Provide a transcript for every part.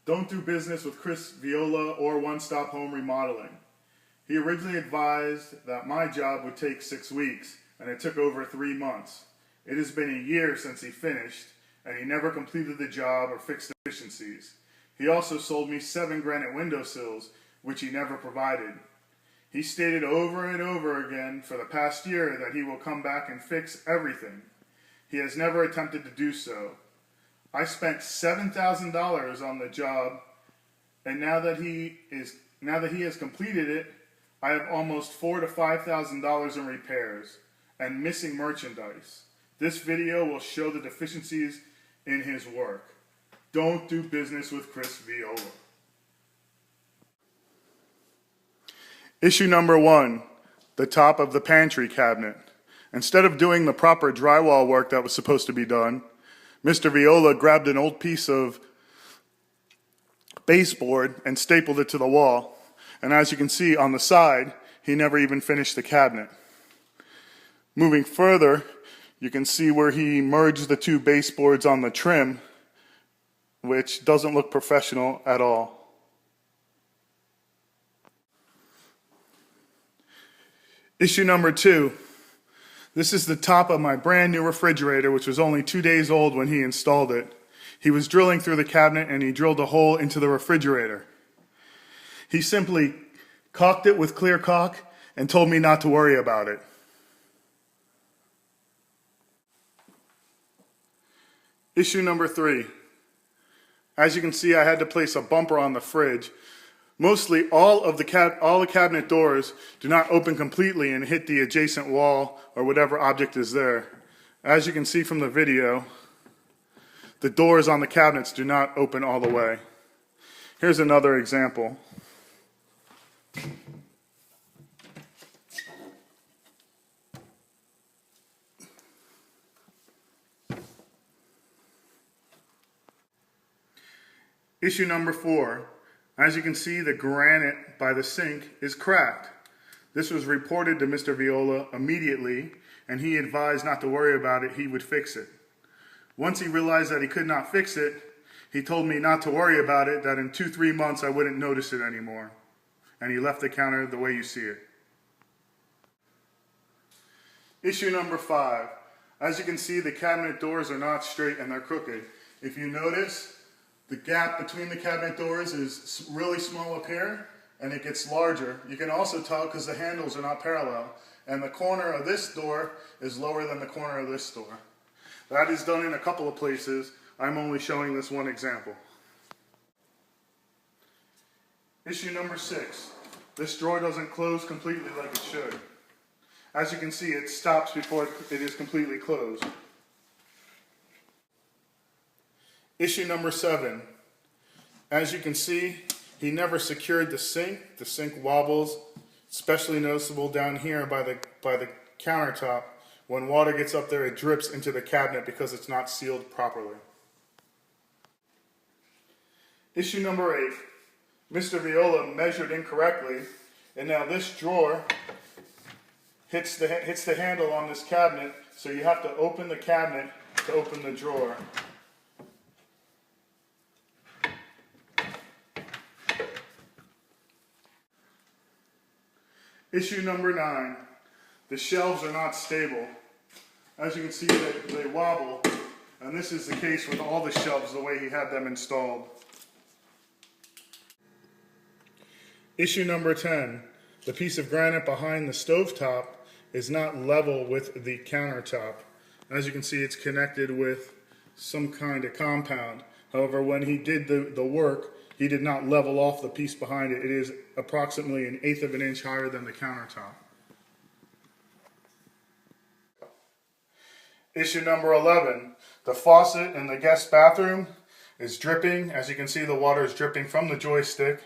Don't do business with Chris Viola or One Stop Home Remodeling. He originally advised that my job would take 6 weeks, and it took over 3 months. It has been a year since he finished, and he never completed the job or fixed deficiencies. He also sold me 7 granite windowsills, which he never provided. He stated over and over again for the past year that he will come back and fix everything. He has never attempted to do so. I spent $7,000 on the job, and now that he has completed it, I have almost $4,000 to $5,000 in repairs and missing merchandise. This video will show the deficiencies in his work. Don't do business with Chris Viola. Issue number 1, the top of the pantry cabinet. Instead of doing the proper drywall work that was supposed to be done, Mr. Viola grabbed an old piece of baseboard and stapled it to the wall. And as you can see on the side, he never even finished the cabinet. Moving further, you can see where he merged the 2 baseboards on the trim, which doesn't look professional at all. Issue number 2. This is the top of my brand new refrigerator, which was only 2 days old when he installed it. He was drilling through the cabinet and he drilled a hole into the refrigerator. He simply caulked it with clear caulk and told me not to worry about it. Issue number 3. As you can see, I had to place a bumper on the fridge. Mostly all the cabinet doors do not open completely and hit the adjacent wall or whatever object is there. As you can see from the video, the doors on the cabinets do not open all the way. Here's another example. Issue number 4. As you can see, the granite by the sink is cracked. This was reported to Mr. Viola immediately, and he advised not to worry about it, he would fix it. Once he realized that he could not fix it, he told me not to worry about it, that in 2-3 months I wouldn't notice it anymore. And he left the counter the way you see it. Issue number 5. As you can see, the cabinet doors are not straight and they're crooked. If you notice, the gap between the cabinet doors is really small up here, and it gets larger. You can also tell because the handles are not parallel, and the corner of this door is lower than the corner of this door. That is done in a couple of places. I'm only showing this one example. Issue number 6. This drawer doesn't close completely like it should. As you can see, it stops before it is completely closed. Issue number 7. As you can see, he never secured the sink. The sink wobbles, especially noticeable down here by the countertop. When water gets up there, it drips into the cabinet because it's not sealed properly. Issue number 8. Mr. Viola measured incorrectly, and now this drawer hits the handle on this cabinet, so you have to open the cabinet to open the drawer. Issue number 9. The shelves are not stable. As you can see, they wobble, and this is the case with all the shelves the way he had them installed. Issue number 10. The piece of granite behind the stovetop is not level with the countertop. As you can see, it's connected with some kind of compound. However, when he did the work, he did not level off the piece behind it. It is approximately 1/8 of an inch higher than the countertop. Issue number 11. The faucet in the guest bathroom is dripping. As you can see, the water is dripping from the joystick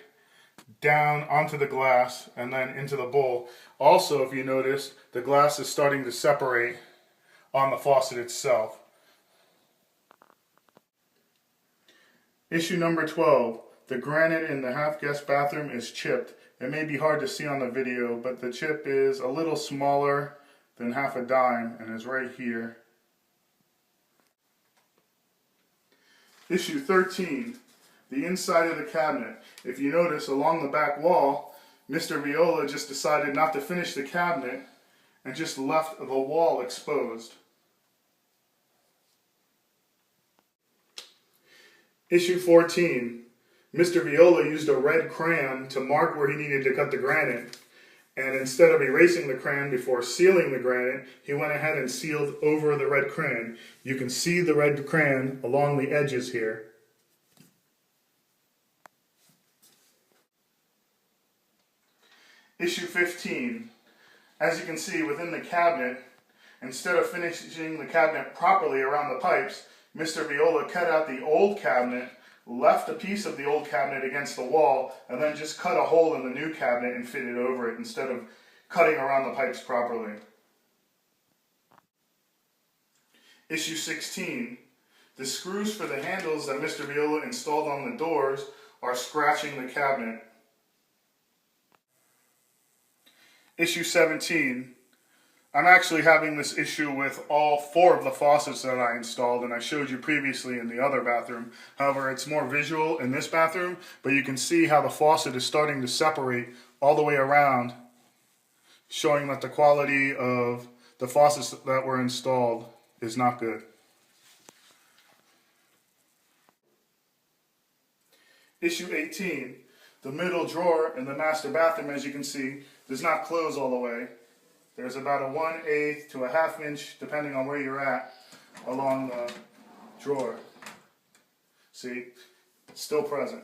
down onto the glass and then into the bowl. Also, if you notice, the glass is starting to separate on the faucet itself. Issue number 12. The granite in the half guest bathroom is chipped. It may be hard to see on the video, but the chip is a little smaller than half a dime and is right here. Issue 13. the inside of the cabinet. If you notice, along the back wall, Mr. Viola just decided not to finish the cabinet and just left the wall exposed. Issue 14. Mr. Viola used a red crayon to mark where he needed to cut the granite, and instead of erasing the crayon before sealing the granite, he went ahead and sealed over the red crayon. You can see the red crayon along the edges here. Issue 15. As you can see within the cabinet, instead of finishing the cabinet properly around the pipes, Mr. Viola cut out the old cabinet, left a piece of the old cabinet against the wall, and then just cut a hole in the new cabinet and fitted over it instead of cutting around the pipes properly. Issue 16. The screws for the handles that Mr. Viola installed on the doors are scratching the cabinet. Issue 17. I'm actually having this issue with all 4 of the faucets that I installed, and I showed you previously in the other bathroom. However, it's more visual in this bathroom, but you can see how the faucet is starting to separate all the way around, showing that the quality of the faucets that were installed is not good. Issue 18. The middle drawer in the master bathroom, as you can see, does not close all the way. There's about a 1/8 to a 1/2 inch, depending on where you're at, along the drawer. See, it's still present.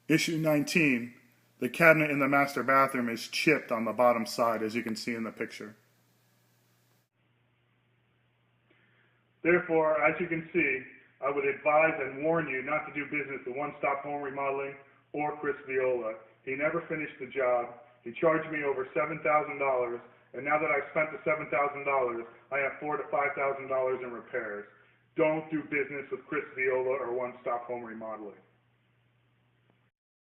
Issue 19. The cabinet in the master bathroom is chipped on the bottom side, as you can see in the picture. Therefore, as you can see, I would advise and warn you not to do business with One Stop Home Remodeling or Chris Viola. He never finished the job. He charged me over $7,000, and now that I've spent the $7,000, I have $4,000 to $5,000 in repairs. Don't do business with Chris Viola or One Stop Home Remodeling.